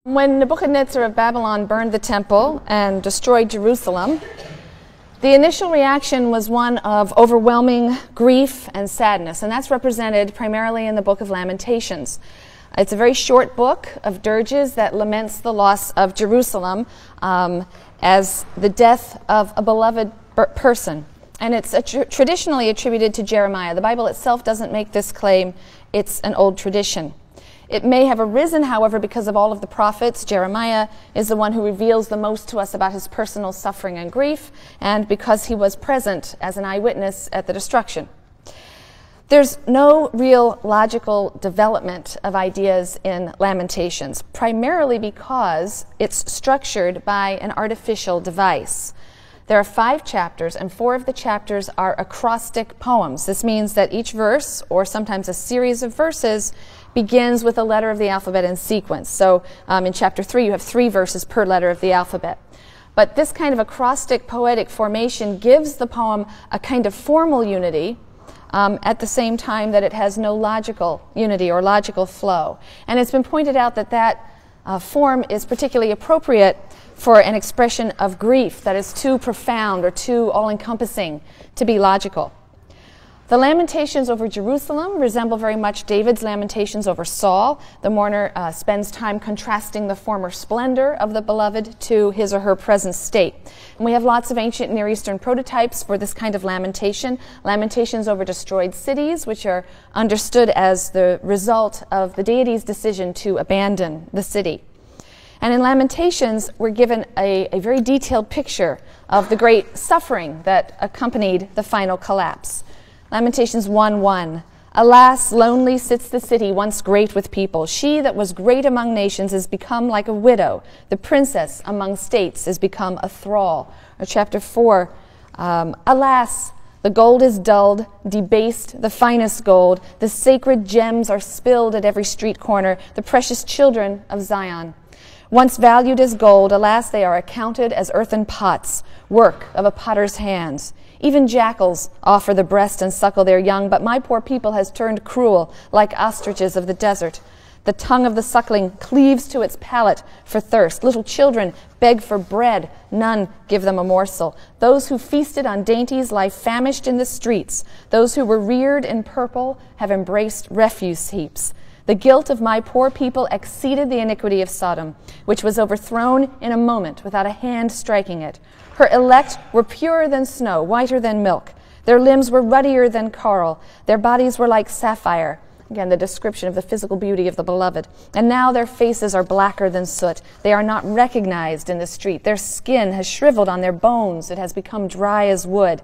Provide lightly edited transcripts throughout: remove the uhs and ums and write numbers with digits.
When Nebuchadnezzar of Babylon burned the temple and destroyed Jerusalem, the initial reaction was one of overwhelming grief and sadness, and that's represented primarily in the book of Lamentations. It's a very short book of dirges that laments the loss of Jerusalem as the death of a beloved person. And it's traditionally attributed to Jeremiah. The Bible itself doesn't make this claim. It's an old tradition. It may have arisen, however, because of all of the prophets. Jeremiah is the one who reveals the most to us about his personal suffering and grief, and because he was present as an eyewitness at the destruction. There's no real logical development of ideas in Lamentations, primarily because it's structured by an artificial device. There are 5 chapters, and 4 of the chapters are acrostic poems. This means that each verse, or sometimes a series of verses, begins with a letter of the alphabet in sequence. So in chapter 3, you have 3 verses per letter of the alphabet. But this kind of acrostic poetic formation gives the poem a kind of formal unity at the same time that it has no logical unity or logical flow. And it's been pointed out that that form is particularly appropriate for an expression of grief that is too profound or too all-encompassing to be logical. The lamentations over Jerusalem resemble very much David's lamentations over Saul. The mourner spends time contrasting the former splendor of the beloved to his or her present state. And we have lots of ancient Near Eastern prototypes for this kind of lamentation. Lamentations over destroyed cities, which are understood as the result of the deity's decision to abandon the city. And in Lamentations, we're given a very detailed picture of the great suffering that accompanied the final collapse. Lamentations 1:1. Alas, lonely sits the city, once great with people. She that was great among nations is become like a widow. The princess among states is become a thrall. Or chapter 4. Alas, the gold is dulled, debased, the finest gold. The sacred gems are spilled at every street corner. The precious children of Zion. Once valued as gold, alas, they are accounted as earthen pots, work of a potter's hands. Even jackals offer the breast and suckle their young, but my poor people has turned cruel, like ostriches of the desert. The tongue of the suckling cleaves to its palate for thirst. Little children beg for bread, none give them a morsel. Those who feasted on dainties lie famished in the streets. Those who were reared in purple have embraced refuse heaps. The guilt of my poor people exceeded the iniquity of Sodom, which was overthrown in a moment without a hand striking it. Her elect were purer than snow, whiter than milk. Their limbs were ruddier than coral. Their bodies were like sapphire. Again, the description of the physical beauty of the beloved. And now their faces are blacker than soot. They are not recognized in the street. Their skin has shriveled on their bones. It has become dry as wood.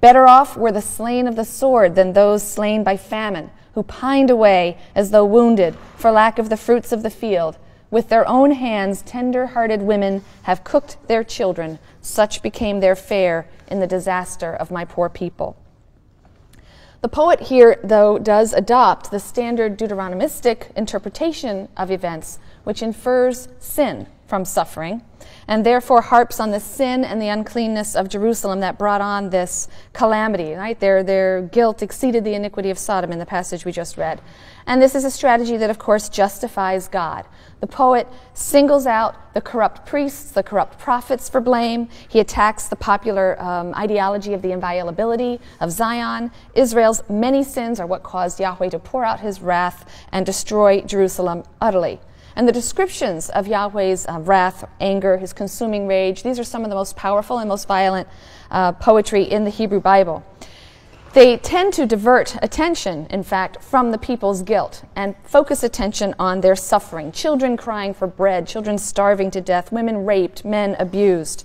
Better off were the slain of the sword than those slain by famine, who pined away as though wounded for lack of the fruits of the field. With their own hands, tender-hearted women have cooked their children. Such became their fare in the disaster of my poor people. The poet here, though, does adopt the standard Deuteronomistic interpretation of events, which infers sin from suffering, and therefore harps on the sin and the uncleanness of Jerusalem that brought on this calamity. Right? Their guilt exceeded the iniquity of Sodom in the passage we just read. And this is a strategy that, of course, justifies God. The poet singles out the corrupt priests, the corrupt prophets for blame. He attacks the popular ideology of the inviolability of Zion. Israel's many sins are what caused Yahweh to pour out his wrath and destroy Jerusalem utterly. And the descriptions of Yahweh's wrath, anger, his consuming rage, these are some of the most powerful and most violent poetry in the Hebrew Bible. They tend to divert attention, in fact, from the people's guilt and focus attention on their suffering. Children crying for bread, children starving to death, women raped, men abused.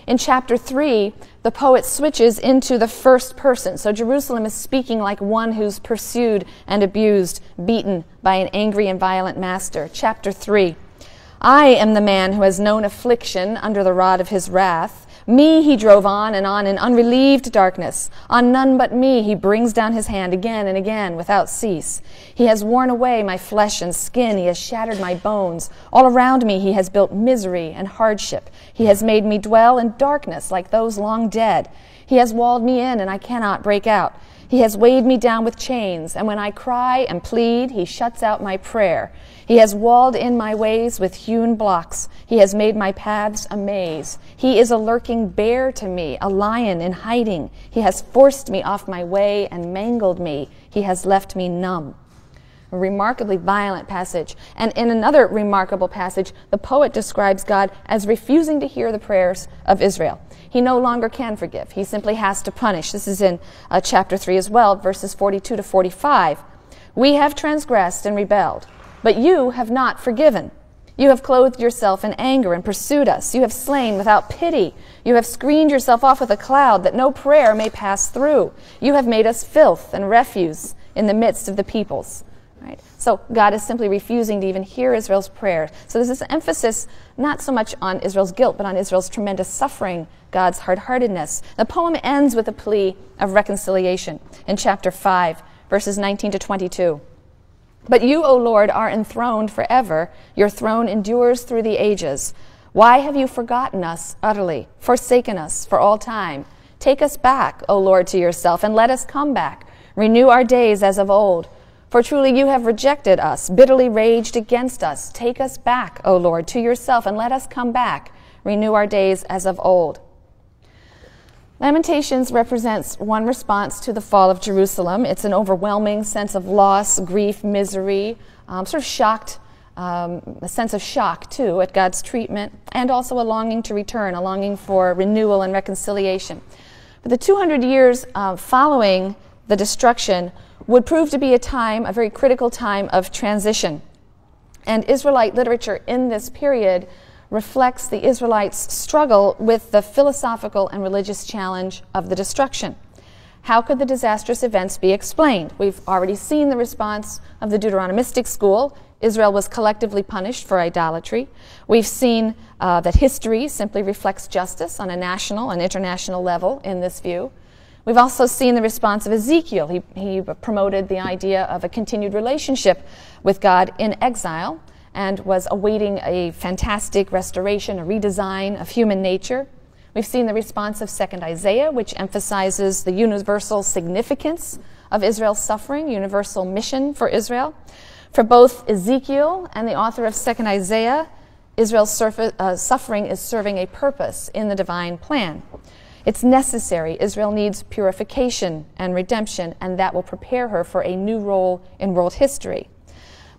In chapter 3, the poet switches into the first person. So Jerusalem is speaking like one who's pursued and abused, beaten by an angry and violent master. Chapter 3, I am the man who has known affliction under the rod of his wrath. Me he drove on in unrelieved darkness. On none but me he brings down his hand again and again without cease. He has worn away my flesh and skin. He has shattered my bones. All around me he has built misery and hardship. He has made me dwell in darkness like those long dead. He has walled me in and I cannot break out. He has weighed me down with chains, and when I cry and plead, he shuts out my prayer. He has walled in my ways with hewn blocks. He has made my paths a maze. He is a lurking bear to me, a lion in hiding. He has forced me off my way and mangled me. He has left me numb. A remarkably violent passage. And in another remarkable passage, the poet describes God as refusing to hear the prayers of Israel. He no longer can forgive. He simply has to punish. This is in chapter 3 as well, verses 42 to 45. We have transgressed and rebelled, but you have not forgiven. You have clothed yourself in anger and pursued us. You have slain without pity. You have screened yourself off with a cloud that no prayer may pass through. You have made us filth and refuse in the midst of the peoples. Right? So God is simply refusing to even hear Israel's prayer. So there's this emphasis not so much on Israel's guilt, but on Israel's tremendous suffering, God's hard-heartedness. The poem ends with a plea of reconciliation in chapter 5, verses 19 to 22. But you, O Lord, are enthroned forever. Your throne endures through the ages. Why have you forgotten us utterly, forsaken us for all time? Take us back, O Lord, to yourself, and let us come back. Renew our days as of old. For truly you have rejected us, bitterly raged against us. Take us back, O Lord, to yourself, and let us come back. Renew our days as of old. Lamentations represents one response to the fall of Jerusalem. It's an overwhelming sense of loss, grief, misery, sort of shocked, a sense of shock, too, at God's treatment, and also a longing to return, a longing for renewal and reconciliation. But the 200 years following the destruction would prove to be a very critical time of transition. And Israelite literature in this period reflects the Israelites' struggle with the philosophical and religious challenge of the destruction. How could the disastrous events be explained? We've already seen the response of the Deuteronomistic school. Israel was collectively punished for idolatry. We've seen that history simply reflects justice on a national and international level in this view. We've also seen the response of Ezekiel. He promoted the idea of a continued relationship with God in exile and was awaiting a fantastic restoration, a redesign of human nature. We've seen the response of 2nd Isaiah, which emphasizes the universal significance of Israel's suffering, universal mission for Israel. For both Ezekiel and the author of 2nd Isaiah, Israel's suffering is serving a purpose in the divine plan. It's necessary. Israel needs purification and redemption, and that will prepare her for a new role in world history.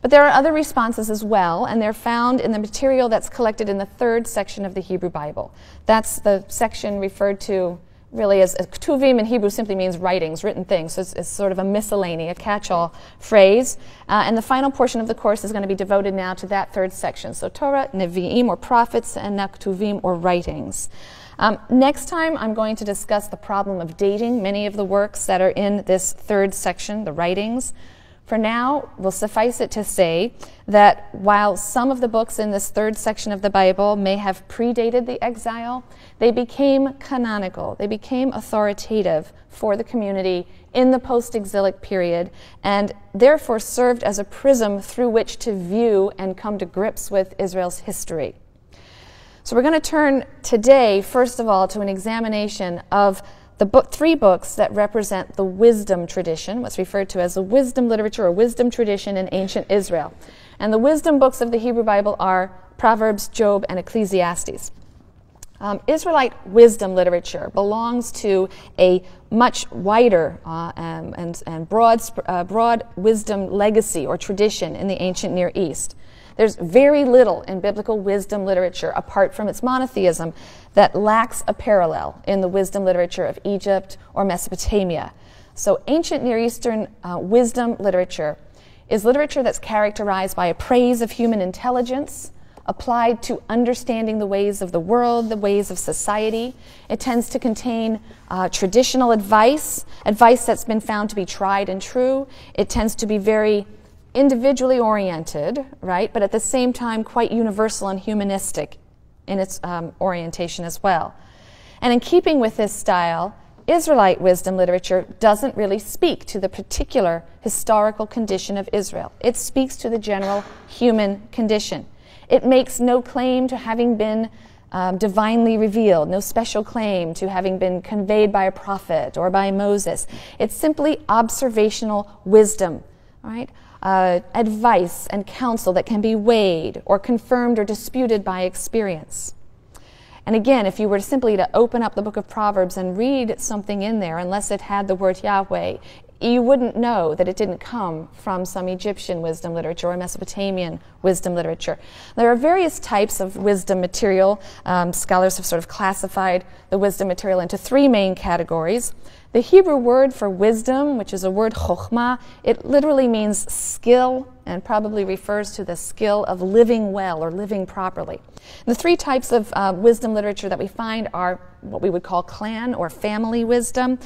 But there are other responses as well, and they're found in the material that's collected in the 3rd section of the Hebrew Bible. That's the section referred to really as Ketuvim in Hebrew simply means writings, written things. So it's sort of a miscellany, a catch-all phrase. And the final portion of the course is going to be devoted now to that 3rd section. So Torah, Nevi'im, or prophets, and Ketuvim, or writings. Next time, I'm going to discuss the problem of dating many of the works that are in this 3rd section, the writings. For now, we'll suffice it to say that while some of the books in this 3rd section of the Bible may have predated the exile, they became canonical. They became authoritative for the community in the post-exilic period, and therefore served as a prism through which to view and come to grips with Israel's history. So we're going to turn today, first of all, to an examination of the 3 books that represent the wisdom tradition, what's referred to as the wisdom literature or wisdom tradition in ancient Israel. And the wisdom books of the Hebrew Bible are Proverbs, Job, and Ecclesiastes. Israelite wisdom literature belongs to a much wider and broad wisdom legacy or tradition in the ancient Near East. There's very little in biblical wisdom literature, apart from its monotheism, that lacks a parallel in the wisdom literature of Egypt or Mesopotamia. So ancient Near Eastern wisdom literature is literature that's characterized by a praise of human intelligence, applied to understanding the ways of the world, the ways of society. It tends to contain traditional advice that's been found to be tried and true. It tends to be very individually oriented, right, but at the same time quite universal and humanistic in its orientation as well. And in keeping with this style, Israelite wisdom literature doesn't really speak to the particular historical condition of Israel. It speaks to the general human condition. It makes no claim to having been divinely revealed, no special claim to having been conveyed by a prophet or by Moses. It's simply observational wisdom, all right? Advice and counsel that can be weighed or confirmed or disputed by experience. And again, if you were simply to open up the book of Proverbs and read something in there, unless it had the word Yahweh, you wouldn't know that it didn't come from some Egyptian wisdom literature or Mesopotamian wisdom literature. There are various types of wisdom material. Scholars have sort of classified the wisdom material into three main categories. The Hebrew word for wisdom, which is a word chokhmah, it literally means skill and probably refers to the skill of living well or living properly. The three types of wisdom literature that we find are what we would call clan or family wisdom.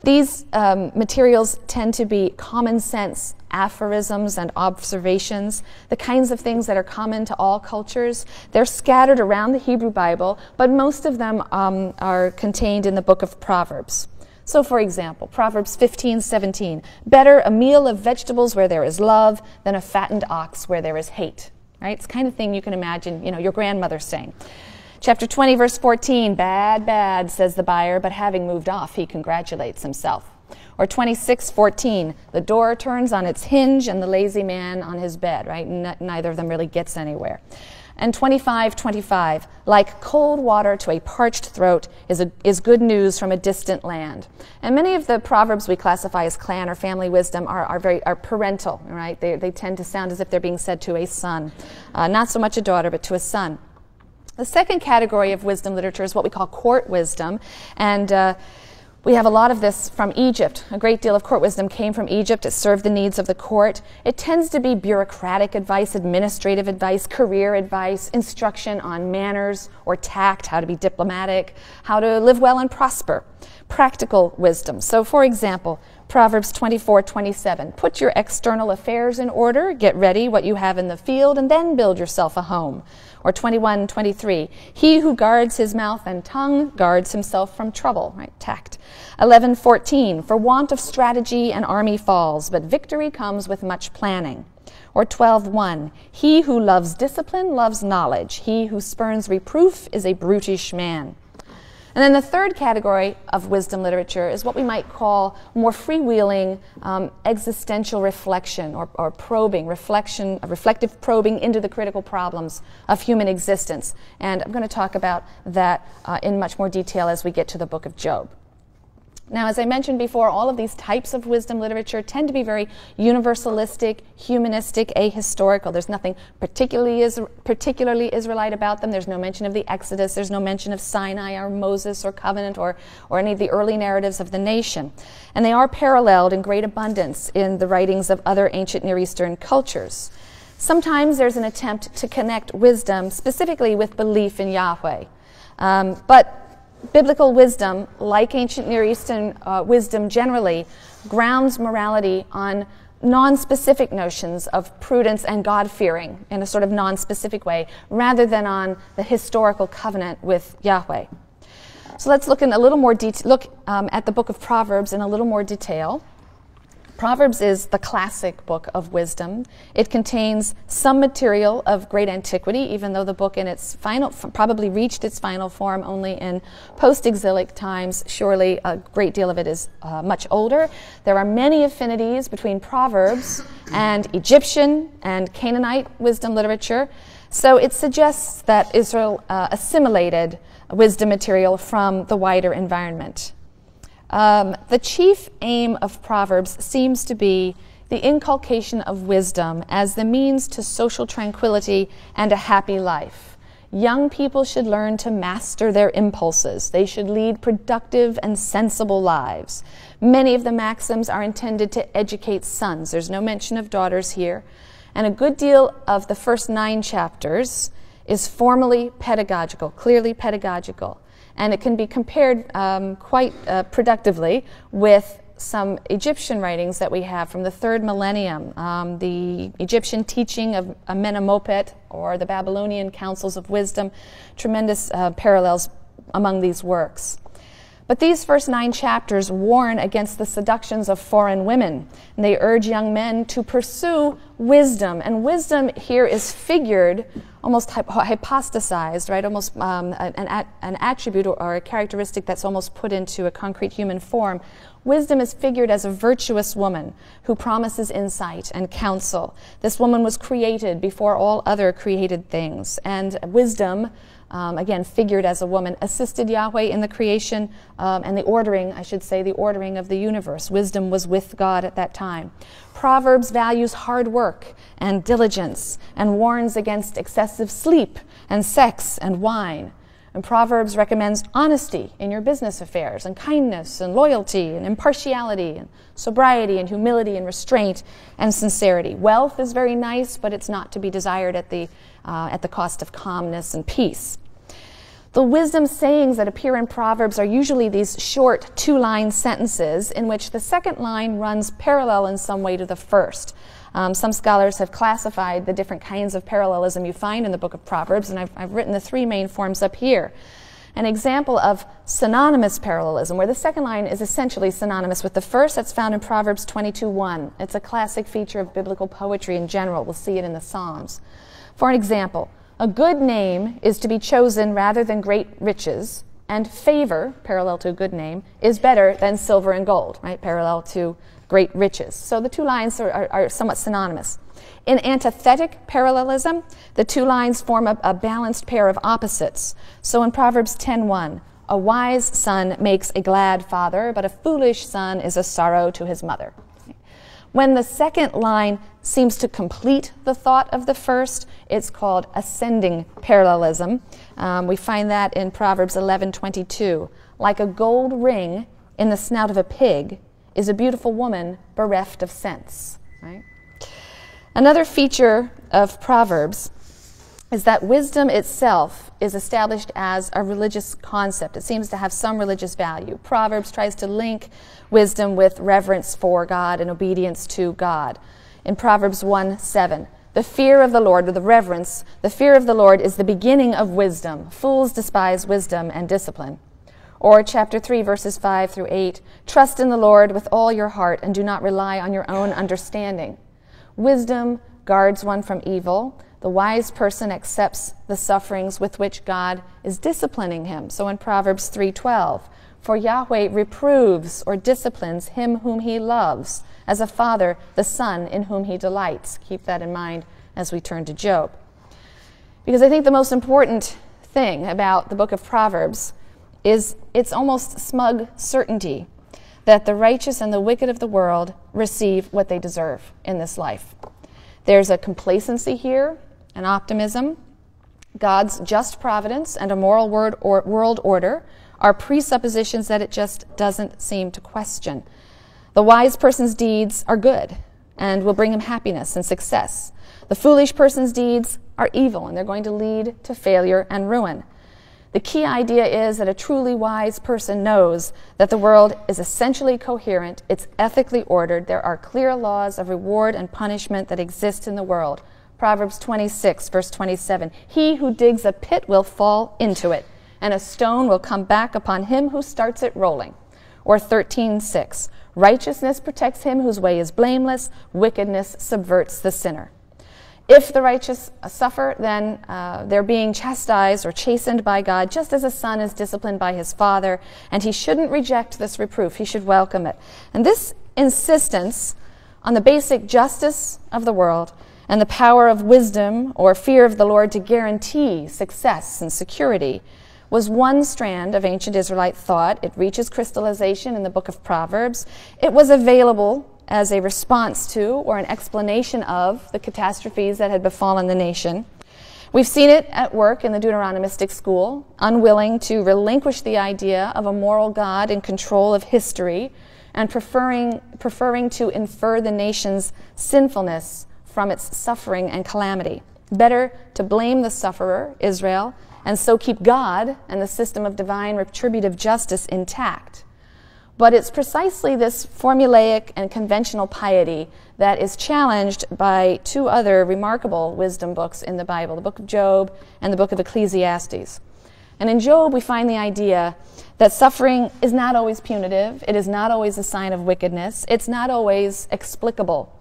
These materials tend to be common sense aphorisms and observations, the kinds of things that are common to all cultures. They're scattered around the Hebrew Bible, but most of them are contained in the book of Proverbs. So, for example, Proverbs 15:17, better a meal of vegetables where there is love than a fattened ox where there is hate. Right? It's the kind of thing you can imagine, your grandmother saying. Chapter 20, verse 14, bad, bad, says the buyer, but having moved off, he congratulates himself. Or 26:14, the door turns on its hinge and the lazy man on his bed, right? Neither of them really gets anywhere. And 25:25, like cold water to a parched throat is good news from a distant land. And many of the proverbs we classify as clan or family wisdom are parental, right? They tend to sound as if they're being said to a son. Not so much a daughter, but to a son. The second category of wisdom literature is what we call court wisdom, and we have a lot of this from Egypt. A great deal of court wisdom came from Egypt. It served the needs of the court. It tends to be bureaucratic advice, administrative advice, career advice, instruction on manners or tact, how to be diplomatic, how to live well and prosper. Practical wisdom. So, for example, Proverbs 24:27, put your external affairs in order, get ready what you have in the field, and then build yourself a home. Or 21:23, he who guards his mouth and tongue guards himself from trouble, right? Tact. 11:14, for want of strategy an army falls, but victory comes with much planning. Or 12:1, he who loves discipline loves knowledge, he who spurns reproof is a brutish man. And then the third category of wisdom literature is what we might call more freewheeling existential reflection or probing, reflective probing into the critical problems of human existence. And I'm going to talk about that in much more detail as we get to the book of Job. Now, as I mentioned before, all of these types of wisdom literature tend to be very universalistic, humanistic, ahistorical. There's nothing particularly Israelite about them. There's no mention of the Exodus. There's no mention of Sinai or Moses or covenant or any of the early narratives of the nation. And they are paralleled in great abundance in the writings of other ancient Near Eastern cultures. Sometimes there's an attempt to connect wisdom specifically with belief in Yahweh. But biblical wisdom, like ancient Near Eastern wisdom generally, grounds morality on non-specific notions of prudence and God-fearing in a sort of non-specific way, rather than on the historical covenant with Yahweh. So let's look in a little more at the book of Proverbs in a little more detail. Proverbs is the classic book of wisdom. It contains some material of great antiquity, even though the book in its probably reached its final form only in post-exilic times. Surely a great deal of it is much older. There are many affinities between Proverbs and Egyptian and Canaanite wisdom literature. So it suggests that Israel assimilated wisdom material from the wider environment. The chief aim of Proverbs seems to be the inculcation of wisdom as the means to social tranquility and a happy life. Young people should learn to master their impulses. They should lead productive and sensible lives. Many of the maxims are intended to educate sons. There's no mention of daughters here. And a good deal of the first 9 chapters is formally pedagogical, clearly pedagogical. And it can be compared quite productively with some Egyptian writings that we have from the 3rd millennium, the Egyptian teaching of Amenemopet or the Babylonian councils of wisdom, tremendous parallels among these works. But these first 9 chapters warn against the seductions of foreign women, and they urge young men to pursue wisdom. And wisdom here is figured, almost hypostasized, right? Almost an attribute or a characteristic that's almost put into a concrete human form. Wisdom is figured as a virtuous woman who promises insight and counsel. This woman was created before all other created things, and wisdom, again, figured as a woman, assisted Yahweh in the creation and the ordering, I should say, the ordering of the universe. Wisdom was with God at that time. Proverbs values hard work and diligence and warns against excessive sleep and sex and wine. And Proverbs recommends honesty in your business affairs, and kindness and loyalty and impartiality and sobriety and humility and restraint and sincerity. Wealth is very nice, but it's not to be desired at the cost of calmness and peace. The wisdom sayings that appear in Proverbs are usually these short 2-line sentences in which the second line runs parallel in some way to the first. Some scholars have classified the different kinds of parallelism you find in the book of Proverbs, and I've written the 3 main forms up here. An example of synonymous parallelism, where the second line is essentially synonymous with the first, that's found in Proverbs 22:1. It's a classic feature of biblical poetry in general. We'll see it in the Psalms. For an example, a good name is to be chosen rather than great riches, and favor, parallel to a good name, is better than silver and gold, right? Parallel to great riches. So the 2 lines are somewhat synonymous. In antithetic parallelism, the 2 lines form a balanced pair of opposites. So in Proverbs 10:1, a wise son makes a glad father, but a foolish son is a sorrow to his mother. When the second line seems to complete the thought of the first, it's called ascending parallelism. We find that in Proverbs 11:22. Like a gold ring in the snout of a pig is a beautiful woman bereft of sense. Right? Another feature of Proverbs is that wisdom itself is established as a religious concept. It seems to have some religious value. Proverbs tries to link wisdom with reverence for God and obedience to God. In Proverbs 1:7, the fear of the Lord, or the reverence, the fear of the Lord is the beginning of wisdom. Fools despise wisdom and discipline. Or chapter 3, verses 5 through 8, trust in the Lord with all your heart and do not rely on your own understanding. Wisdom guards one from evil. The wise person accepts the sufferings with which God is disciplining him. So in Proverbs 3:12, for Yahweh reproves or disciplines him whom he loves, as a father the son in whom he delights. Keep that in mind as we turn to Job. Because I think the most important thing about the book of Proverbs is its almost smug certainty that the righteous and the wicked of the world receive what they deserve in this life. There's a complacency here, an optimism. God's just providence and a moral world order are presuppositions that it just doesn't seem to question. The wise person's deeds are good and will bring him happiness and success. The foolish person's deeds are evil, and they're going to lead to failure and ruin. The key idea is that a truly wise person knows that the world is essentially coherent, it's ethically ordered, there are clear laws of reward and punishment that exist in the world. Proverbs 26, verse 27, he who digs a pit will fall into it, and a stone will come back upon him who starts it rolling. Or 13:6, righteousness protects him whose way is blameless, wickedness subverts the sinner. If the righteous suffer, then they're being chastised or chastened by God, just as a son is disciplined by his father, and he shouldn't reject this reproof. He should welcome it. And this insistence on the basic justice of the world and the power of wisdom or fear of the Lord to guarantee success and security was one strand of ancient Israelite thought. It reaches crystallization in the book of Proverbs. It was available as a response to or an explanation of the catastrophes that had befallen the nation. We've seen it at work in the Deuteronomistic school, unwilling to relinquish the idea of a moral God in control of history and preferring to infer the nation's sinfulness from its suffering and calamity. Better to blame the sufferer, Israel, and so keep God and the system of divine retributive justice intact. But it's precisely this formulaic and conventional piety that is challenged by 2 other remarkable wisdom books in the Bible, the book of Job and the book of Ecclesiastes. And in Job, we find the idea that suffering is not always punitive. It is not always a sign of wickedness. It's not always explicable.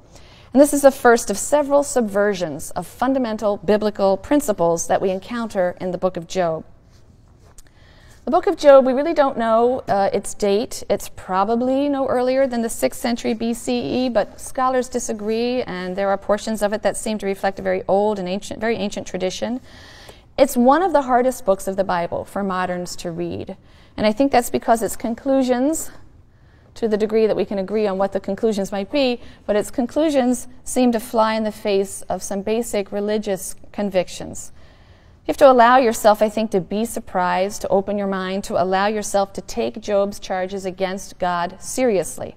And this is the first of several subversions of fundamental biblical principles that we encounter in the book of Job. The book of Job, we really don't know its date. It's probably no earlier than the 6th century BCE, but scholars disagree, and there are portions of it that seem to reflect a very old and ancient, very ancient tradition. It's one of the hardest books of the Bible for moderns to read, and I think that's because its conclusions, to the degree that we can agree on what the conclusions might be, but its conclusions seem to fly in the face of some basic religious convictions. You have to allow yourself, I think, to be surprised, to open your mind, to allow yourself to take Job's charges against God seriously.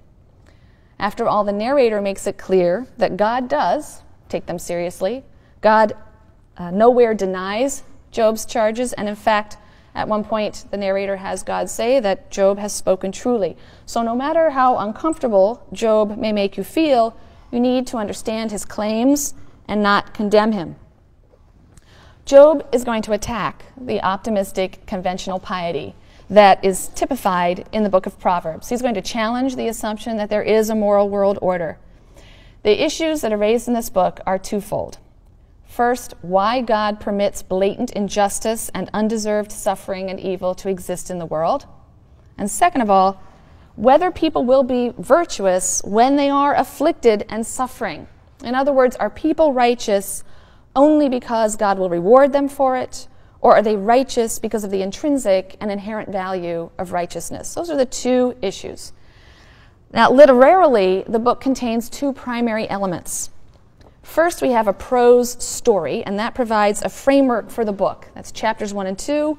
After all, the narrator makes it clear that God does take them seriously. God nowhere denies Job's charges, and in fact, at one point, the narrator has God say that Job has spoken truly. So no matter how uncomfortable Job may make you feel, you need to understand his claims and not condemn him. Job is going to attack the optimistic conventional piety that is typified in the book of Proverbs. He's going to challenge the assumption that there is a moral world order. The issues that are raised in this book are twofold. First, why God permits blatant injustice and undeserved suffering and evil to exist in the world. And second of all, whether people will be virtuous when they are afflicted and suffering. In other words, are people righteous only because God will reward them for it, or are they righteous because of the intrinsic and inherent value of righteousness? Those are the two issues. Now, literarily, the book contains two primary elements. First, we have a prose story, and that provides a framework for the book. That's chapters 1 and 2,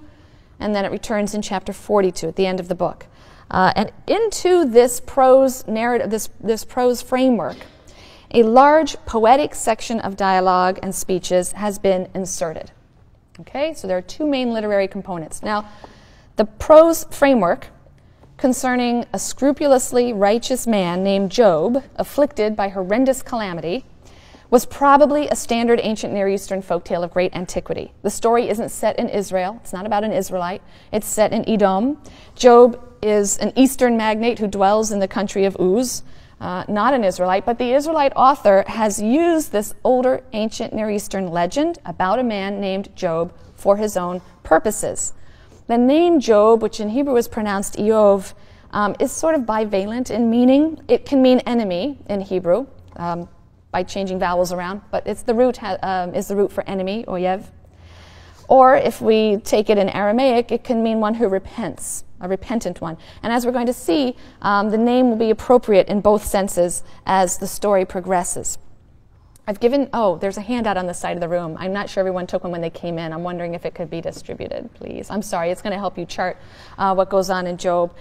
and then it returns in chapter 42 at the end of the book. And into this prose narrative, this prose framework, a large poetic section of dialogue and speeches has been inserted. Okay, so there are two main literary components. Now, the prose framework concerning a scrupulously righteous man named Job, afflicted by horrendous calamity, was probably a standard ancient Near Eastern folktale of great antiquity. The story isn't set in Israel. It's not about an Israelite. It's set in Edom. Job is an Eastern magnate who dwells in the country of Uz, not an Israelite, but the Israelite author has used this older ancient Near Eastern legend about a man named Job for his own purposes. The name Job, which in Hebrew is pronounced Eov, is sort of bivalent in meaning. It can mean enemy in Hebrew, by changing vowels around, but it's the root is the root for enemy, oyev. Or if we take it in Aramaic, it can mean one who repents, a repentant one. And as we're going to see, the name will be appropriate in both senses as the story progresses. There's a handout on the side of the room. I'm not sure everyone took one when they came in. I'm wondering if it could be distributed, please. I'm sorry, it's going to help you chart what goes on in Job.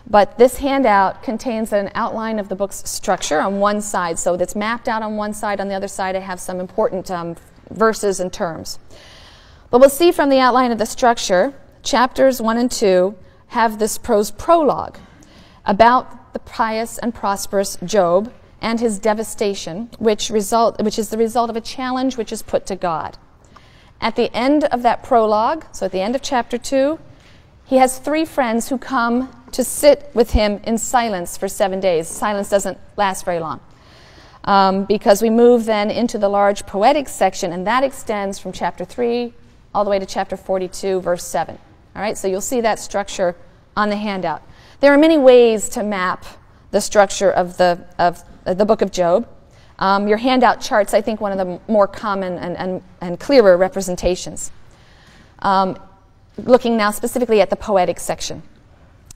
But this handout contains an outline of the book's structure on one side. So that's mapped out on one side. On the other side, I have some important verses and terms. But we'll see from the outline of the structure, chapters 1 and 2 have this prose prologue about the pious and prosperous Job and his devastation, which is the result of a challenge which is put to God. At the end of that prologue, so at the end of chapter 2, he has 3 friends who come to sit with him in silence for 7 days. Silence doesn't last very long because we move then into the large poetic section, and that extends from chapter 3 all the way to chapter 42, verse 7. All right, so you'll see that structure on the handout. There are many ways to map the structure of the book of Job. Your handout charts, I think, one of the more common and clearer representations. Looking now specifically at the poetic section.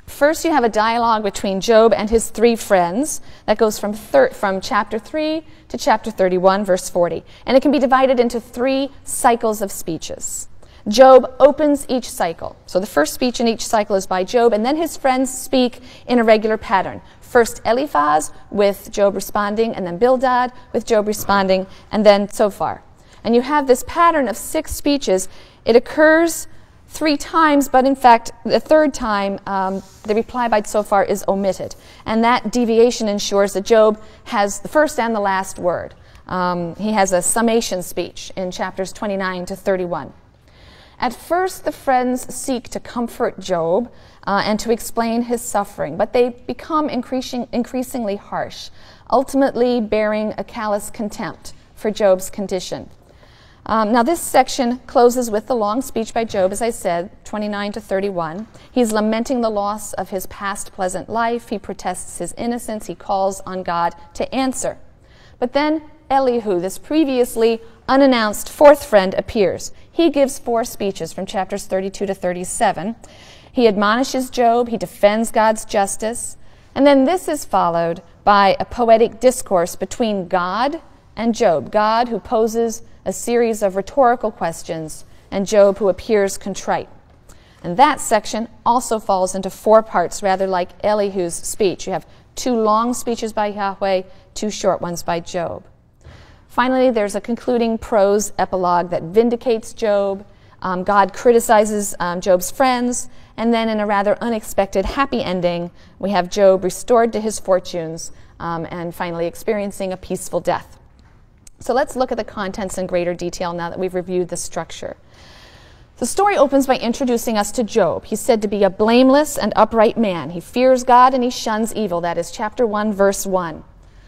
First, you have a dialogue between Job and his 3 friends that goes from chapter 3 to chapter 31, verse 40. And it can be divided into 3 cycles of speeches. Job opens each cycle. So the first speech in each cycle is by Job, and then his friends speak in a regular pattern. First Eliphaz with Job responding, and then Bildad with Job responding, and then Zophar. And you have this pattern of 6 speeches. It occurs 3 times, but in fact, the 3rd time, the reply by Zophar is omitted. And that deviation ensures that Job has the first and the last word. He has a summation speech in chapters 29 to 31. At first, the friends seek to comfort Job and to explain his suffering, but they become increasingly harsh, ultimately bearing a callous contempt for Job's condition. Now, this section closes with the long speech by Job, as I said, 29 to 31. He's lamenting the loss of his past pleasant life. He protests his innocence. He calls on God to answer. But then Elihu, this previously unannounced fourth friend, appears. He gives 4 speeches from chapters 32 to 37. He admonishes Job. He defends God's justice. And then this is followed by a poetic discourse between God and Job. God, who poses a series of rhetorical questions, and Job, who appears contrite. And that section also falls into 4 parts, rather like Elihu's speech. You have 2 long speeches by Yahweh, 2 short ones by Job. Finally, there's a concluding prose epilogue that vindicates Job. God criticizes Job's friends, and then in a rather unexpected happy ending, we have Job restored to his fortunes and finally experiencing a peaceful death. So let's look at the contents in greater detail now that we've reviewed the structure. The story opens by introducing us to Job. He's said to be a blameless and upright man. He fears God and he shuns evil. That is chapter 1, verse 1.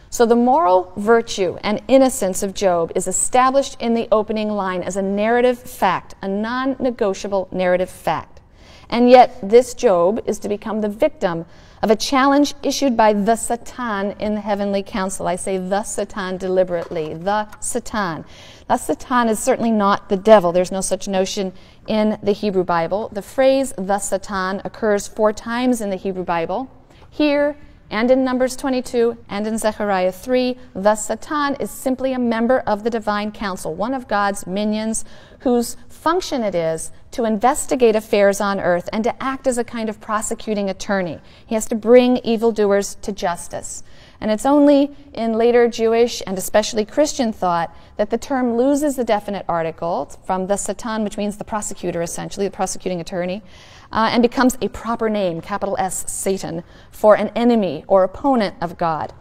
So the moral virtue and innocence of Job is established in the opening line as a narrative fact, a non-negotiable narrative fact. And yet this Job is to become the victim of a challenge issued by the Satan in the heavenly council. I say the Satan deliberately, the Satan. The Satan is certainly not the devil. There's no such notion in the Hebrew Bible. The phrase the Satan occurs 4 times in the Hebrew Bible. Here, and in Numbers 22, and in Zechariah 3, the Satan is simply a member of the divine council, one of God's minions whose function it is to investigate affairs on earth and to act as a kind of prosecuting attorney. He has to bring evildoers to justice. And it's only in later Jewish and especially Christian thought that the term loses the definite article from the Satan, which means the prosecutor, essentially, the prosecuting attorney, and becomes a proper name, capital S, Satan, for an enemy or opponent of God.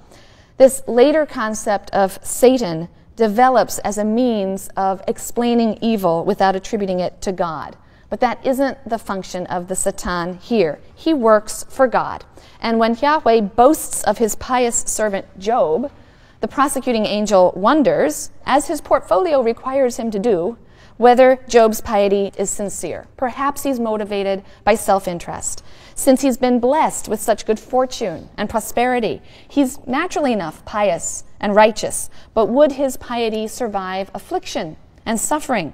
This later concept of Satan develops as a means of explaining evil without attributing it to God. But that isn't the function of the Satan here. He works for God. And when Yahweh boasts of his pious servant Job, the prosecuting angel wonders, as his portfolio requires him to do, whether Job's piety is sincere. Perhaps he's motivated by self-interest. Since he's been blessed with such good fortune and prosperity, he's naturally enough pious and righteous. But would his piety survive affliction and suffering?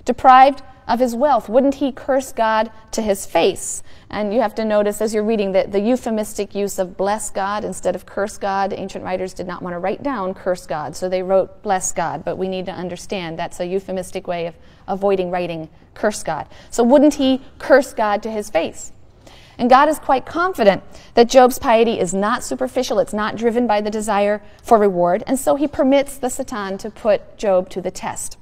Deprived of his wealth, wouldn't he curse God to his face? And you have to notice as you're reading that the euphemistic use of bless God instead of curse God. Ancient writers did not want to write down curse God, so they wrote bless God. But we need to understand that's a euphemistic way of avoiding writing curse God. So wouldn't he curse God to his face? And God is quite confident that Job's piety is not superficial, it's not driven by the desire for reward, and so he permits the Satan to put Job to the test.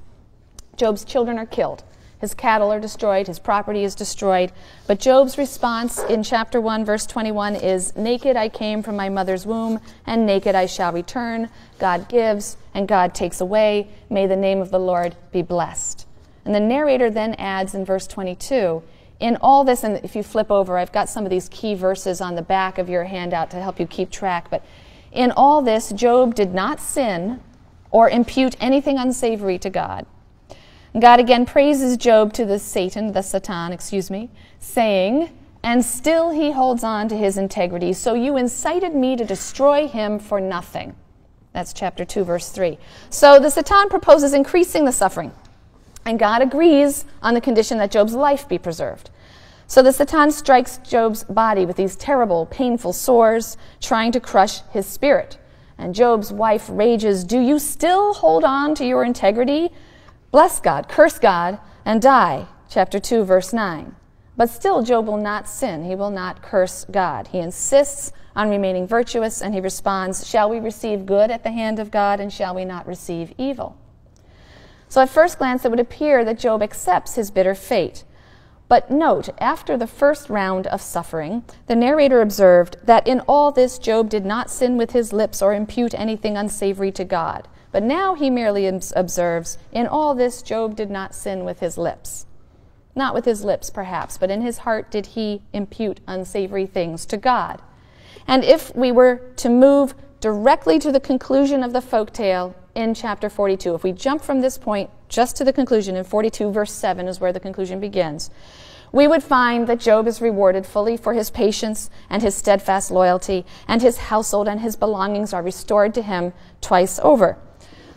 Job's children are killed. His cattle are destroyed, his property is destroyed. But Job's response in chapter 1, verse 21 is, naked I came from my mother's womb, and naked I shall return. God gives, and God takes away. May the name of the Lord be blessed. And the narrator then adds in verse 22, in all this, and if you flip over, I've got some of these key verses on the back of your handout to help you keep track, but in all this, Job did not sin or impute anything unsavory to God. God again praises Job to the Satan, saying, and still he holds on to his integrity. So you incited me to destroy him for nothing. That's chapter 2, verse 3. So the Satan proposes increasing the suffering, and God agrees on the condition that Job's life be preserved. So the Satan strikes Job's body with these terrible, painful sores, trying to crush his spirit. And Job's wife rages, do you still hold on to your integrity? Bless God, curse God, and die. Chapter 2, verse 9. But still Job will not sin. He will not curse God. He insists on remaining virtuous, and he responds, shall we receive good at the hand of God, and shall we not receive evil? So at first glance, it would appear that Job accepts his bitter fate. But note, after the first round of suffering, the narrator observed that in all this Job did not sin with his lips or impute anything unsavory to God. But now he merely observes, in all this Job did not sin with his lips. Not with his lips, perhaps, but in his heart did he impute unsavory things to God. And if we were to move directly to the conclusion of the folktale in chapter 42, if we jump from this point just to the conclusion in 42 verse 7 is where the conclusion begins, we would find that Job is rewarded fully for his patience and his steadfast loyalty, and his household and his belongings are restored to him twice over.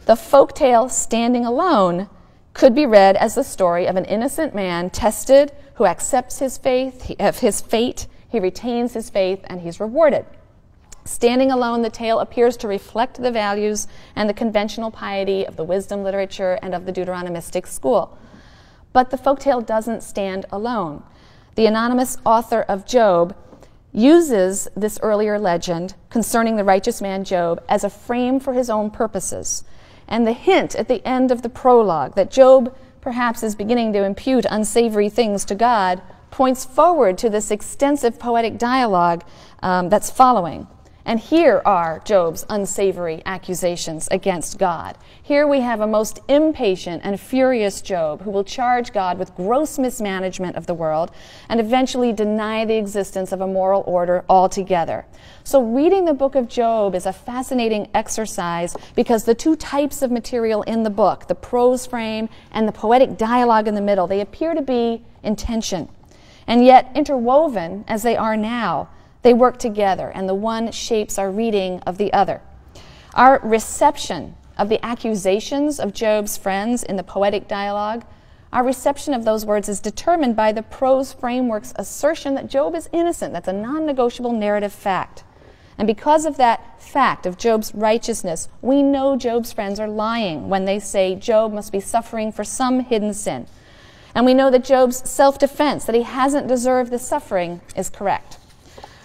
The folktale standing alone could be read as the story of an innocent man tested who accepts his fate, he retains his faith, and he's rewarded. Standing alone, the tale appears to reflect the values and the conventional piety of the wisdom literature and of the Deuteronomistic school. But the folktale doesn't stand alone. The anonymous author of Job uses this earlier legend concerning the righteous man Job as a frame for his own purposes. And the hint at the end of the prologue that Job perhaps is beginning to impute unsavory things to God points forward to this extensive poetic dialogue that's following. And here are Job's unsavory accusations against God. Here we have a most impatient and furious Job who will charge God with gross mismanagement of the world and eventually deny the existence of a moral order altogether. So reading the book of Job is a fascinating exercise because the two types of material in the book, the prose frame and the poetic dialogue in the middle, they appear to be in tension. And yet interwoven as they are now, they work together, and the one shapes our reading of the other. Our reception of the accusations of Job's friends in the poetic dialogue, our reception of those words is determined by the prose framework's assertion that Job is innocent. That's a non-negotiable narrative fact. And because of that fact of Job's righteousness, we know Job's friends are lying when they say Job must be suffering for some hidden sin. And we know that Job's self-defense, that he hasn't deserved the suffering, is correct.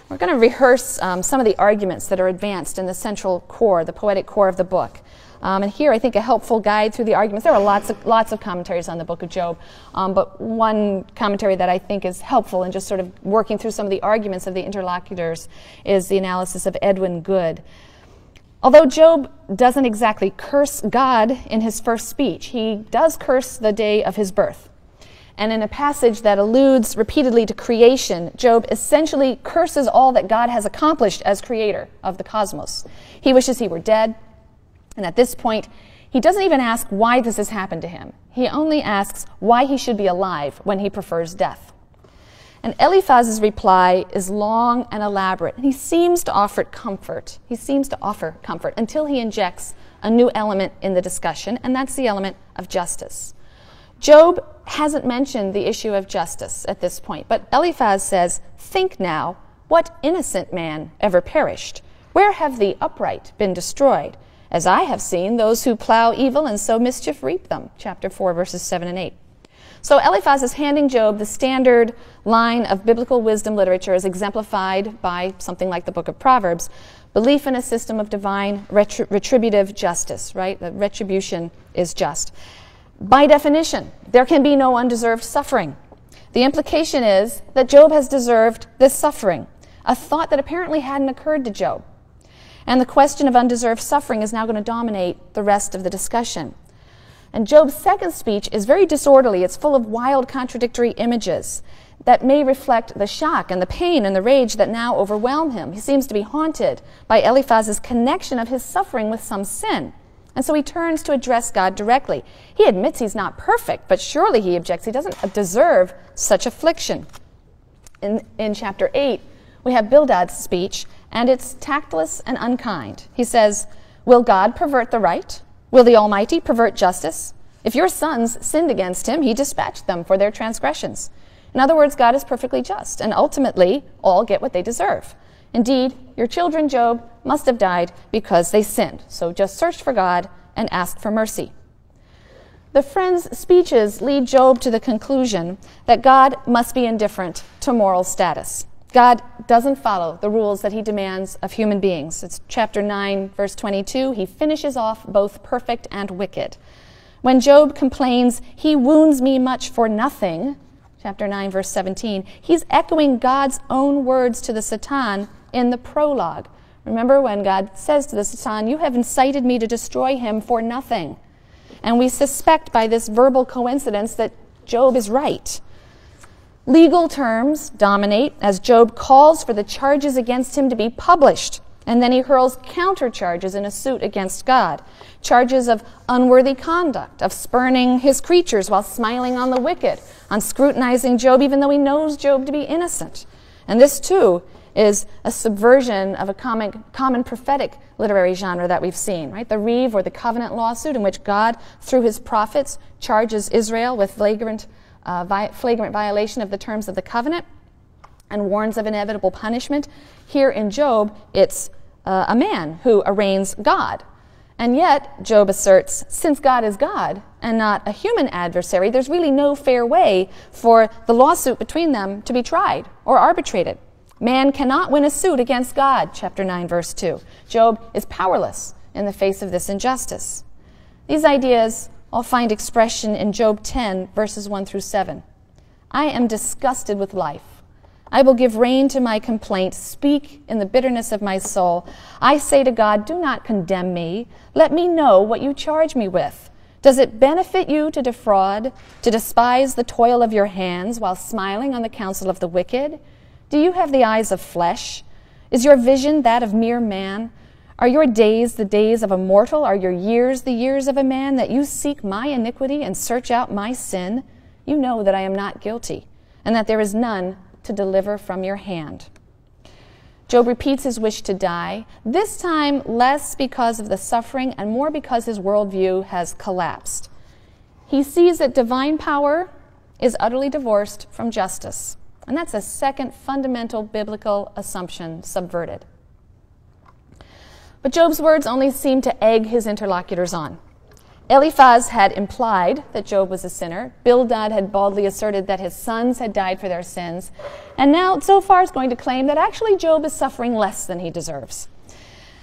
We're going to rehearse some of the arguments that are advanced in the central core, the poetic core of the book. And here, I think, a helpful guide through the arguments. There are lots of commentaries on the book of Job, but one commentary that I think is helpful in just sort of working through some of the arguments of the interlocutors is the analysis of Edwin Good. Although Job doesn't exactly curse God in his first speech, he does curse the day of his birth. And in a passage that alludes repeatedly to creation, Job essentially curses all that God has accomplished as creator of the cosmos. He wishes he were dead, and at this point, he doesn't even ask why this has happened to him. He only asks why he should be alive when he prefers death. And Eliphaz's reply is long and elaborate, and he seems to offer comfort. He seems to offer comfort until he injects a new element in the discussion, and that's the element of justice. Job hasn't mentioned the issue of justice at this point, but Eliphaz says, "Think now, what innocent man ever perished? Where have the upright been destroyed? As I have seen those who plow evil and sow mischief reap them." Chapter 4, verses 7 and 8. So Eliphaz is handing Job the standard line of biblical wisdom literature as exemplified by something like the book of Proverbs, belief in a system of divine retributive justice, right? That retribution is just. By definition, there can be no undeserved suffering. The implication is that Job has deserved this suffering, a thought that apparently hadn't occurred to Job. And the question of undeserved suffering is now going to dominate the rest of the discussion. And Job's second speech is very disorderly. It's full of wild, contradictory images that may reflect the shock and the pain and the rage that now overwhelm him. He seems to be haunted by Eliphaz's connection of his suffering with some sin. And so he turns to address God directly. He admits he's not perfect, but surely, he objects, he doesn't deserve such affliction. In chapter 8, we have Bildad's speech, and it's tactless and unkind. He says, "Will God pervert the right? Will the Almighty pervert justice? If your sons sinned against him, he dispatched them for their transgressions." In other words, God is perfectly just, and ultimately, all get what they deserve. Indeed, your children, Job, must have died because they sinned. So just search for God and ask for mercy. The friends' speeches lead Job to the conclusion that God must be indifferent to moral status. God doesn't follow the rules that he demands of human beings. It's chapter 9, verse 22. He finishes off both perfect and wicked. When Job complains, "He wounds me much for nothing," chapter 9, verse 17, he's echoing God's own words to the Satan in the prologue. Remember when God says to the Satan, "You have incited me to destroy him for nothing." And we suspect by this verbal coincidence that Job is right. Legal terms dominate as Job calls for the charges against him to be published, and then he hurls countercharges in a suit against God. Charges of unworthy conduct, of spurning his creatures while smiling on the wicked, on scrutinizing Job even though he knows Job to be innocent. And this, too, is a subversion of a common prophetic literary genre that we've seen, right? The Reeve or the covenant lawsuit in which God, through his prophets, charges Israel with flagrant violation of the terms of the covenant and warns of inevitable punishment. Here in Job, it's a man who arraigns God. And yet, Job asserts, since God is God and not a human adversary, there's really no fair way for the lawsuit between them to be tried or arbitrated. Man cannot win a suit against God, chapter 9, verse 2. Job is powerless in the face of this injustice. These ideas all find expression in Job 10, verses 1 through 7. I am disgusted with life. I will give rein to my complaint, speak in the bitterness of my soul. I say to God, do not condemn me. Let me know what you charge me with. Does it benefit you to defraud, to despise the toil of your hands while smiling on the counsel of the wicked? Do you have the eyes of flesh? Is your vision that of mere man? Are your days the days of a mortal? Are your years the years of a man, that you seek my iniquity and search out my sin? You know that I am not guilty, and that there is none to deliver from your hand. Job repeats his wish to die, this time less because of the suffering and more because his worldview has collapsed. He sees that divine power is utterly divorced from justice, and that's a second fundamental biblical assumption subverted. But Job's words only seem to egg his interlocutors on. Eliphaz had implied that Job was a sinner. Bildad had baldly asserted that his sons had died for their sins. And now Zophar is going to claim that actually Job is suffering less than he deserves.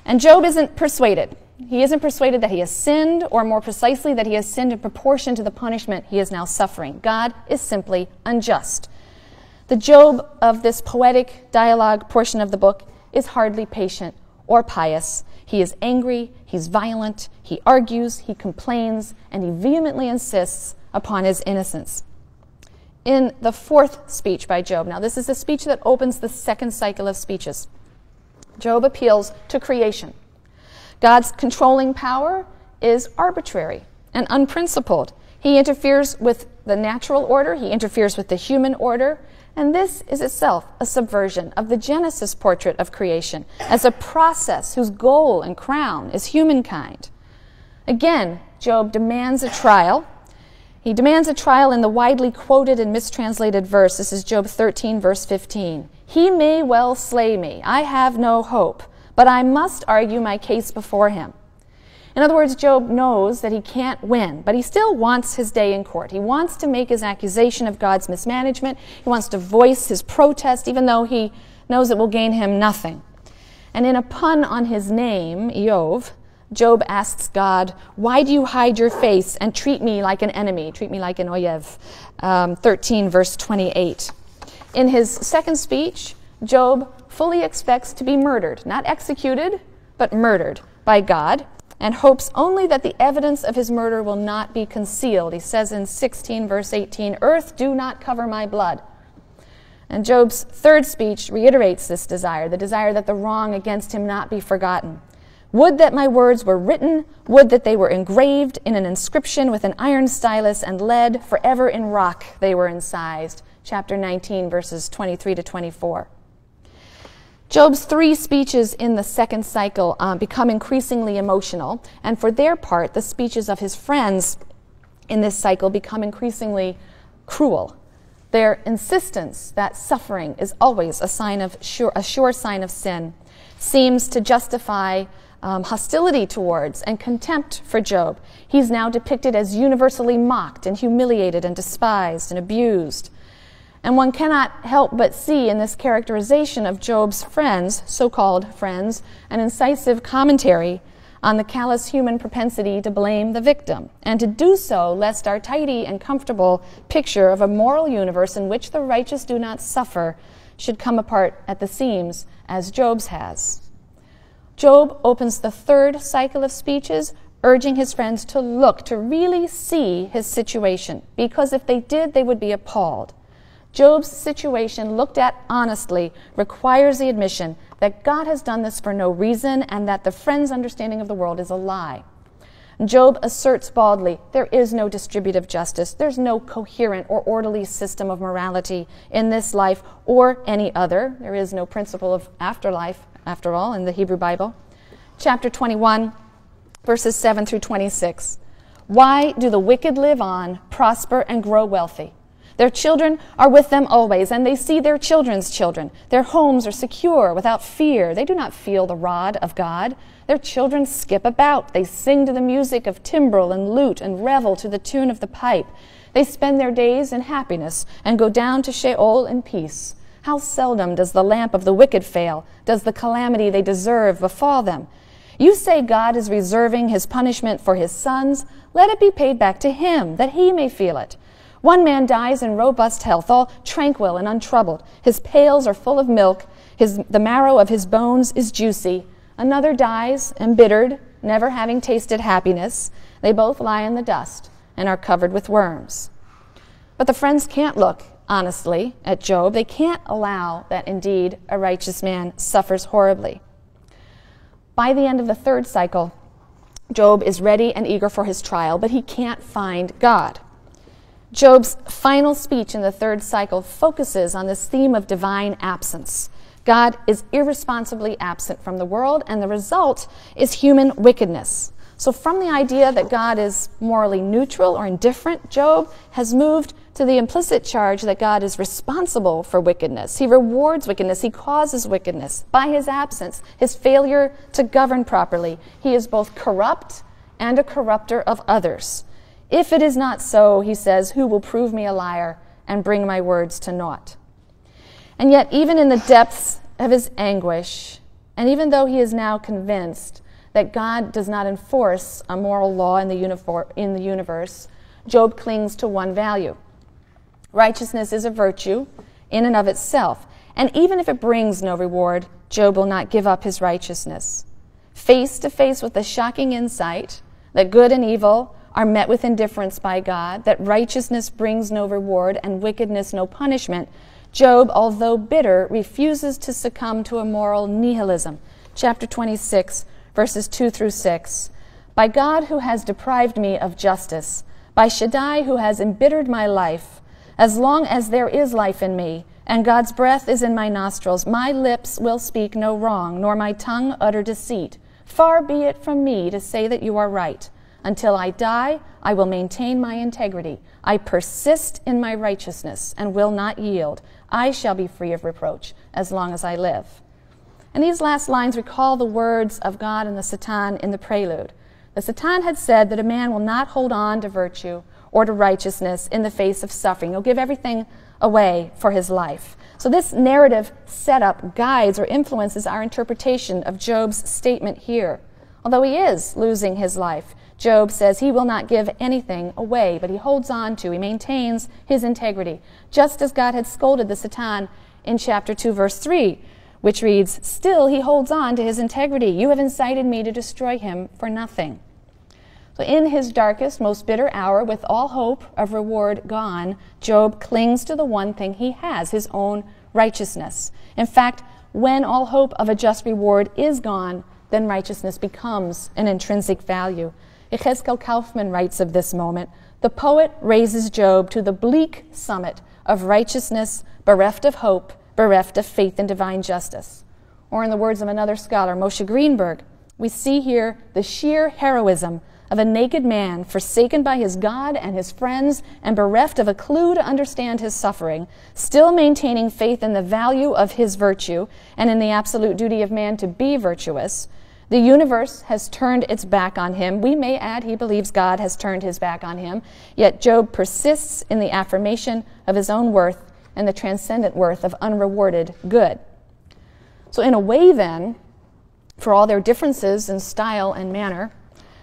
And Job isn't persuaded. He isn't persuaded that he has sinned, or more precisely, that he has sinned in proportion to the punishment he is now suffering. God is simply unjust. The Job of this poetic dialogue portion of the book is hardly patient or pious. He is angry, he's violent, he argues, he complains, and he vehemently insists upon his innocence. In the fourth speech by Job, now this is the speech that opens the second cycle of speeches, Job appeals to creation. God's controlling power is arbitrary and unprincipled. He interferes with the natural order, he interferes with the human order, and this is itself a subversion of the Genesis portrait of creation as a process whose goal and crown is humankind. Again, Job demands a trial. He demands a trial in the widely quoted and mistranslated verse. This is Job 13, verse 15. He may well slay me. I have no hope, but I must argue my case before him. In other words, Job knows that he can't win, but he still wants his day in court. He wants to make his accusation of God's mismanagement. He wants to voice his protest, even though he knows it will gain him nothing. And in a pun on his name, Eov, Job asks God, why do you hide your face and treat me like an enemy? Treat me like an oyev. 13, verse 28. In his second speech, Job fully expects to be murdered, not executed, but murdered by God, and hopes only that the evidence of his murder will not be concealed. He says in 16, verse 18, earth, do not cover my blood. And Job's third speech reiterates this desire, the desire that the wrong against him not be forgotten. Would that my words were written, would that they were engraved in an inscription with an iron stylus and lead, forever in rock they were incised. Chapter 19, verses 23 to 24. Job's three speeches in the second cycle become increasingly emotional, and for their part, the speeches of his friends in this cycle become increasingly cruel. Their insistence that suffering is always a sure sign of sin seems to justify hostility towards and contempt for Job. He's now depicted as universally mocked and humiliated and despised and abused. And one cannot help but see in this characterization of Job's friends, so-called friends, an incisive commentary on the callous human propensity to blame the victim, and to do so lest our tidy and comfortable picture of a moral universe in which the righteous do not suffer should come apart at the seams, as Job's has. Job opens the third cycle of speeches, urging his friends to look, to really see his situation, because if they did, they would be appalled. Job's situation, looked at honestly, requires the admission that God has done this for no reason and that the friend's understanding of the world is a lie. Job asserts baldly, there is no distributive justice. There's no coherent or orderly system of morality in this life or any other. There is no principle of afterlife, after all, in the Hebrew Bible. Chapter 21, verses 7 through 26. Why do the wicked live on, prosper, and grow wealthy? Their children are with them always, and they see their children's children. Their homes are secure, without fear. They do not feel the rod of God. Their children skip about. They sing to the music of timbrel and lute and revel to the tune of the pipe. They spend their days in happiness and go down to Sheol in peace. How seldom does the lamp of the wicked fail? Does the calamity they deserve befall them? You say God is reserving his punishment for his sons. Let it be paid back to him, that he may feel it. One man dies in robust health, all tranquil and untroubled. His pails are full of milk. The marrow of his bones is juicy. Another dies, embittered, never having tasted happiness. They both lie in the dust and are covered with worms. But the friends can't look honestly at Job. They can't allow that indeed a righteous man suffers horribly. By the end of the third cycle, Job is ready and eager for his trial, but he can't find God. Job's final speech in the third cycle focuses on this theme of divine absence. God is irresponsibly absent from the world, and the result is human wickedness. So from the idea that God is morally neutral or indifferent, Job has moved to the implicit charge that God is responsible for wickedness. He rewards wickedness. He causes wickedness. By his absence, his failure to govern properly, he is both corrupt and a corrupter of others. If it is not so, he says, who will prove me a liar and bring my words to naught? And yet, even in the depths of his anguish, and even though he is now convinced that God does not enforce a moral law in the universe, Job clings to one value. Righteousness is a virtue in and of itself, and even if it brings no reward, Job will not give up his righteousness. Face to face with the shocking insight that good and evil are met with indifference by God, that righteousness brings no reward and wickedness no punishment, Job, although bitter, refuses to succumb to a moral nihilism. Chapter 26, verses 2 through 6. By God who has deprived me of justice, by Shaddai who has embittered my life, as long as there is life in me, and God's breath is in my nostrils, my lips will speak no wrong, nor my tongue utter deceit. Far be it from me to say that you are right. Until I die, I will maintain my integrity. I persist in my righteousness and will not yield. I shall be free of reproach as long as I live. And these last lines recall the words of God and the Satan in the prelude. The Satan had said that a man will not hold on to virtue or to righteousness in the face of suffering. He'll give everything away for his life. So this narrative setup guides or influences our interpretation of Job's statement here. Although he is losing his life, Job says he will not give anything away, but he holds on to, he maintains his integrity, just as God had scolded the Satan in chapter 2, verse 3, which reads, still he holds on to his integrity. You have incited me to destroy him for nothing. So in his darkest, most bitter hour, with all hope of reward gone, Job clings to the one thing he has, his own righteousness. In fact, when all hope of a just reward is gone, then righteousness becomes an intrinsic value. Yechezkel Kaufman writes of this moment, the poet raises Job to the bleak summit of righteousness, bereft of hope, bereft of faith in divine justice. Or in the words of another scholar, Moshe Greenberg, we see here the sheer heroism of a naked man forsaken by his God and his friends and bereft of a clue to understand his suffering, still maintaining faith in the value of his virtue and in the absolute duty of man to be virtuous. The universe has turned its back on him. We may add he believes God has turned his back on him, yet Job persists in the affirmation of his own worth and the transcendent worth of unrewarded good. So in a way then, for all their differences in style and manner,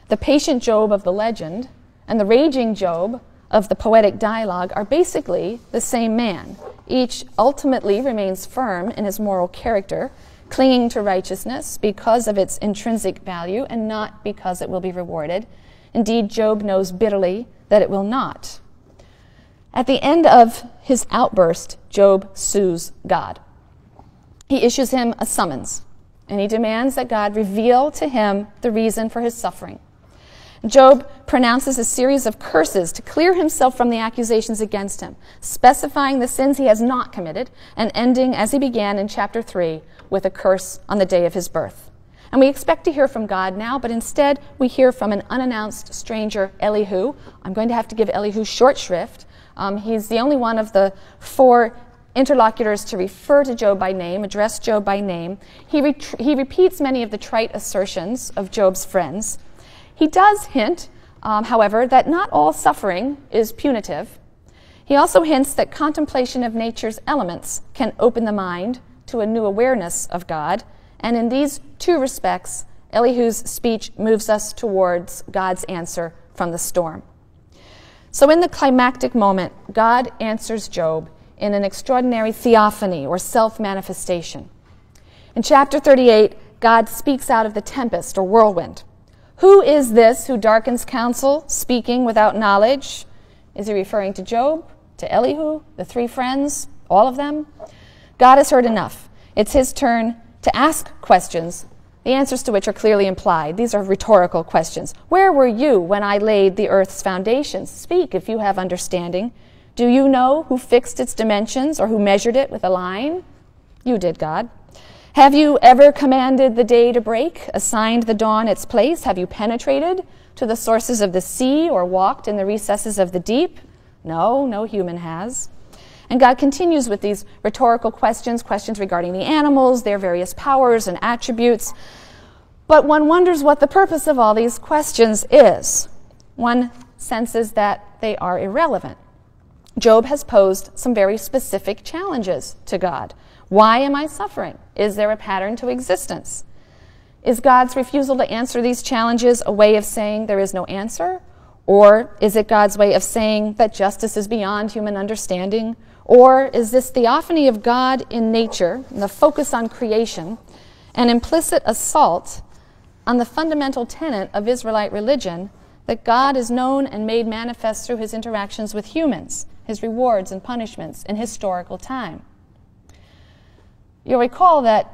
the patient Job of the legend and the raging Job of the poetic dialogue are basically the same man. Each ultimately remains firm in his moral character, clinging to righteousness because of its intrinsic value and not because it will be rewarded. Indeed, Job knows bitterly that it will not. At the end of his outburst, Job sues God. He issues him a summons, and he demands that God reveal to him the reason for his suffering. Job pronounces a series of curses to clear himself from the accusations against him, specifying the sins he has not committed, and ending, as he began in chapter 3, with a curse on the day of his birth. And we expect to hear from God now, but instead we hear from an unannounced stranger, Elihu. I'm going to have to give Elihu short shrift. He's the only one of the 4 interlocutors to refer to Job by name, address Job by name. He repeats many of the trite assertions of Job's friends. He does hint, however, that not all suffering is punitive. He also hints that contemplation of nature's elements can open the mind to a new awareness of God. And in these 2 respects, Elihu's speech moves us towards God's answer from the storm. So in the climactic moment, God answers Job in an extraordinary theophany or self-manifestation. In chapter 38, God speaks out of the tempest or whirlwind. Who is this who darkens counsel, speaking without knowledge? Is he referring to Job, to Elihu, the 3 friends, all of them? God has heard enough. It's his turn to ask questions, the answers to which are clearly implied. These are rhetorical questions. Where were you when I laid the earth's foundations? Speak if you have understanding. Do you know who fixed its dimensions or who measured it with a line? You did, God. Have you ever commanded the day to break, assigned the dawn its place? Have you penetrated to the sources of the sea or walked in the recesses of the deep? No, no human has. And God continues with these rhetorical questions regarding the animals, their various powers and attributes. But one wonders what the purpose of all these questions is. One senses that they are irrelevant. Job has posed some very specific challenges to God. Why am I suffering? Is there a pattern to existence? Is God's refusal to answer these challenges a way of saying there is no answer? Or is it God's way of saying that justice is beyond human understanding? Or is this theophany of God in nature, the focus on creation, an implicit assault on the fundamental tenet of Israelite religion that God is known and made manifest through his interactions with humans, his rewards and punishments in historical time? You'll recall that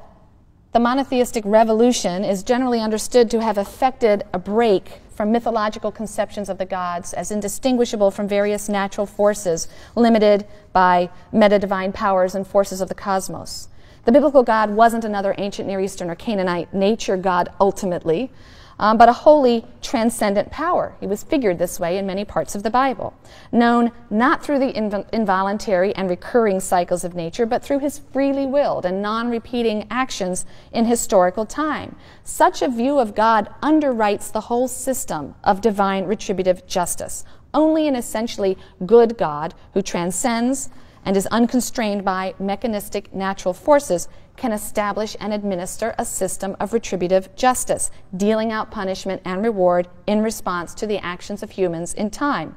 the monotheistic revolution is generally understood to have effected a break from mythological conceptions of the gods as indistinguishable from various natural forces limited by meta-divine powers and forces of the cosmos. The biblical God wasn't another ancient Near Eastern or Canaanite nature god ultimately, but a holy, transcendent power. He was figured this way in many parts of the Bible, known not through the involuntary and recurring cycles of nature, but through his freely willed and non-repeating actions in historical time. Such a view of God underwrites the whole system of divine retributive justice. Only an essentially good God who transcends and is unconstrained by mechanistic natural forces can establish and administer a system of retributive justice, dealing out punishment and reward in response to the actions of humans in time.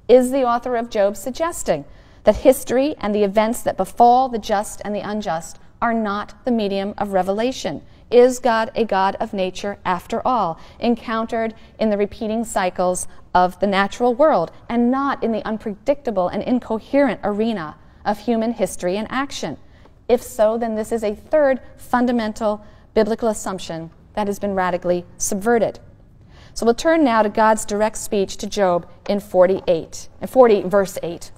Is the author of Job suggesting that history and the events that befall the just and the unjust are not the medium of revelation? Is God a God of nature after all, encountered in the repeating cycles of the natural world and not in the unpredictable and incoherent arena of human history and action? If so, then this is a third fundamental biblical assumption that has been radically subverted. So we'll turn now to God's direct speech to Job in 40 verse 8.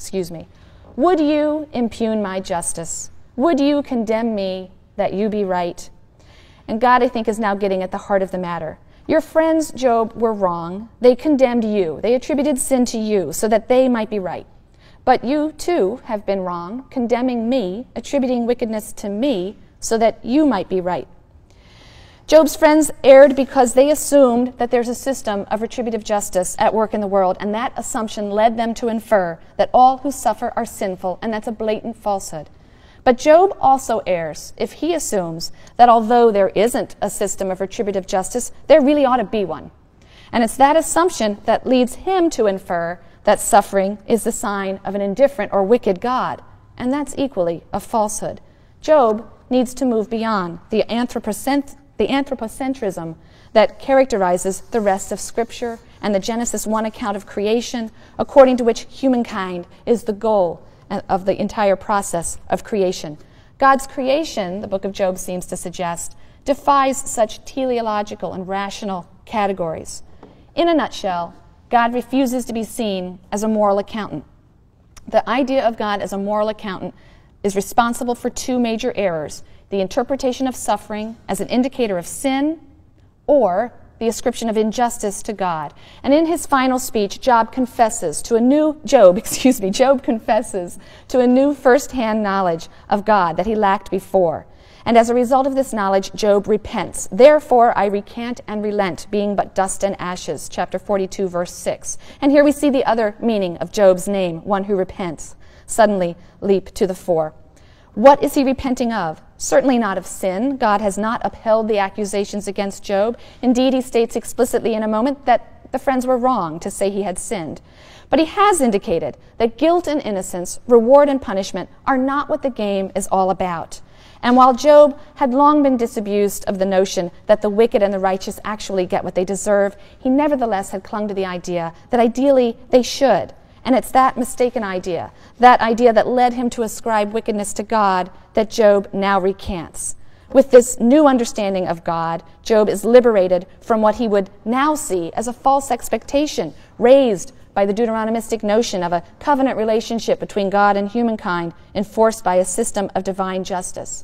Would you impugn my justice? Would you condemn me that you be right? And God, I think, is now getting at the heart of the matter. Your friends, Job, were wrong. They condemned you. They attributed sin to you so that they might be right. But you, too, have been wrong, condemning me, attributing wickedness to me, so that you might be right. Job's friends erred because they assumed that there's a system of retributive justice at work in the world, and that assumption led them to infer that all who suffer are sinful, and that's a blatant falsehood. But Job also errs if he assumes that although there isn't a system of retributive justice, there really ought to be one. And it's that assumption that leads him to infer that suffering is the sign of an indifferent or wicked God, and that's equally a falsehood. Job needs to move beyond the anthropocentrism that characterizes the rest of Scripture and the Genesis 1 account of creation, according to which humankind is the goal of the entire process of creation. God's creation, the book of Job seems to suggest, defies such teleological and rational categories. In a nutshell, God refuses to be seen as a moral accountant. The idea of God as a moral accountant is responsible for two major errors: the interpretation of suffering as an indicator of sin, or the ascription of injustice to God. And in his final speech, Job confesses to a new first-hand knowledge of God that he lacked before. And as a result of this knowledge, Job repents. Therefore, I recant and relent, being but dust and ashes, chapter 42, verse 6. And here we see the other meaning of Job's name, one who repents, suddenly leap to the fore. What is he repenting of? Certainly not of sin. God has not upheld the accusations against Job. Indeed, he states explicitly in a moment that the friends were wrong to say he had sinned. But he has indicated that guilt and innocence, reward and punishment, are not what the game is all about. And while Job had long been disabused of the notion that the wicked and the righteous actually get what they deserve, he nevertheless had clung to the idea that ideally they should. And it's that mistaken idea, that idea that led him to ascribe wickedness to God, that Job now recants. With this new understanding of God, Job is liberated from what he would now see as a false expectation raised by the Deuteronomistic notion of a covenant relationship between God and humankind enforced by a system of divine justice.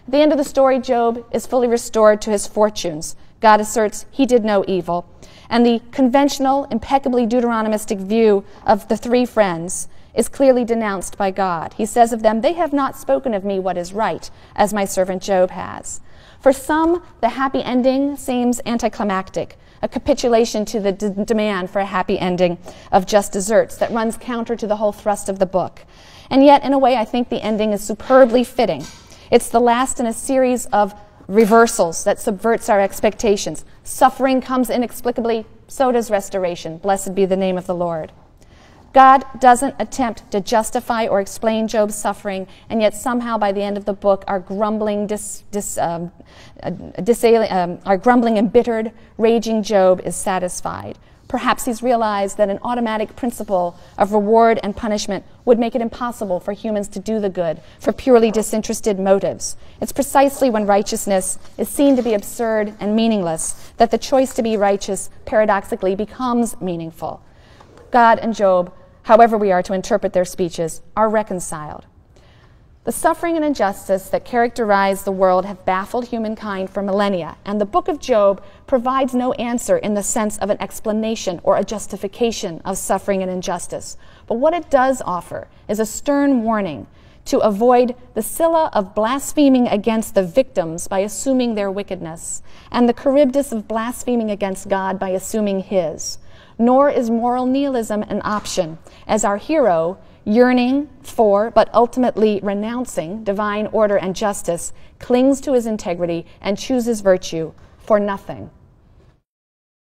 At the end of the story, Job is fully restored to his fortunes. God asserts he did no evil. And the conventional, impeccably Deuteronomistic view of the three friends is clearly denounced by God. He says of them, "They have not spoken of me what is right, as my servant Job has." For some, the happy ending seems anticlimactic, a capitulation to the demand for a happy ending of just desserts that runs counter to the whole thrust of the book. And yet, in a way, I think the ending is superbly fitting. It's the last in a series of reversals that subverts our expectations. Suffering comes inexplicably, so does restoration. Blessed be the name of the Lord. God doesn't attempt to justify or explain Job's suffering, and yet somehow by the end of the book, our grumbling, embittered, raging Job is satisfied. Perhaps he's realized that an automatic principle of reward and punishment would make it impossible for humans to do the good for purely disinterested motives. It's precisely when righteousness is seen to be absurd and meaningless that the choice to be righteous paradoxically becomes meaningful. God and Job, however we are to interpret their speeches, are reconciled. The suffering and injustice that characterize the world have baffled humankind for millennia, and the book of Job provides no answer in the sense of an explanation or a justification of suffering and injustice. But what it does offer is a stern warning to avoid the Scylla of blaspheming against the victims by assuming their wickedness, and the Charybdis of blaspheming against God by assuming his. Nor is moral nihilism an option, as our hero, yearning for, but ultimately renouncing divine order and justice, clings to his integrity and chooses virtue for nothing.